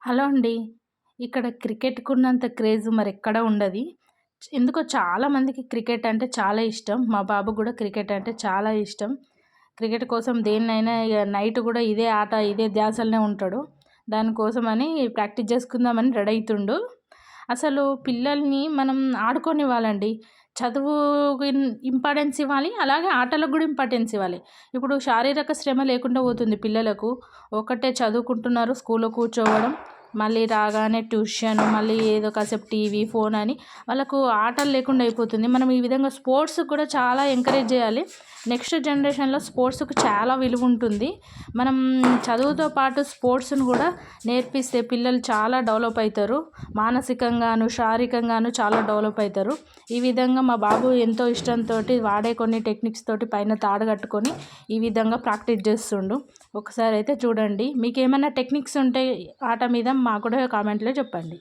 Hello అండి. ఇక్కడ క్రికెట్‌కున్నంత craze మరెక్కడ ఉండది. ఎందుకో చాలామందికి క్రికెట్ అంటే చాలా ఇష్టం. మా బాబుకి గూడా క్రికెట్ అంటే చాలా ఇష్టం. క్రికెట్ కోసం దేన్నైనా ఇగ నైట్ గూడా ఇదే ఆట, ఇదే ధ్యాసలోనే ఉంటాడు. దానికోసమని ప్రాక్టీస్ చేసుకుందామని రెడీ అయితుండు. అసలు పిల్లల్ని మనం ఆడుకోనివ్వాలండి. చదువుకి ఇంపార్టెన్స్ ఇవ్వాలి. అలాగే ఆటలకు గూడా ఇంపార్టెన్స్ ఇవ్వాలి. ఇప్పుడు శారీరక శ్రమ లేకుండా పోతుంది పిల్లలకు. ఒకటే చదువుకుంటున్నారు, స్కూల్‌లో కూర్చోవడం, మళ్ళీ రాగానే ట్యూషన్, మళ్ళీ ఏదో కాసేపు టీవీ, ఫోన్ అని వాళ్ళకు ఆటలు లేకుండా అయిపోతుంది. మనం ఈ విధంగా స్పోర్ట్స్‌కి కూడా చాలా ఎంకరేజ్ చేయాలి. నెక్స్ట్ జనరేషన్‌లో స్పోర్ట్స్‌కి చాలా విలువ ఉంటుంది. మనం చదువుతో పాటు స్పోర్ట్స్‌ని కూడా నేర్పిస్తే పిల్లలు చాలా డెవలప్ అవుతారు. మానసికంగాను, శారీరకంగాను చాలా డెవలప్ అవుతారు. ఈ విధంగా మా బాబు ఎంతో ఇష్టంతోటి వాడే కొన్ని టెక్నిక్స్ తోటి పైన తాడు కట్టుకొని ఈ విధంగా ప్రాక్టీస్ చేస్తుండు. ఒకసారి అయితే చూడండి. మీకేమైనా టెక్నిక్స్ ఉంటే ఆట మీద మాకు కూడా కామెంట్‌లో చెప్పండి.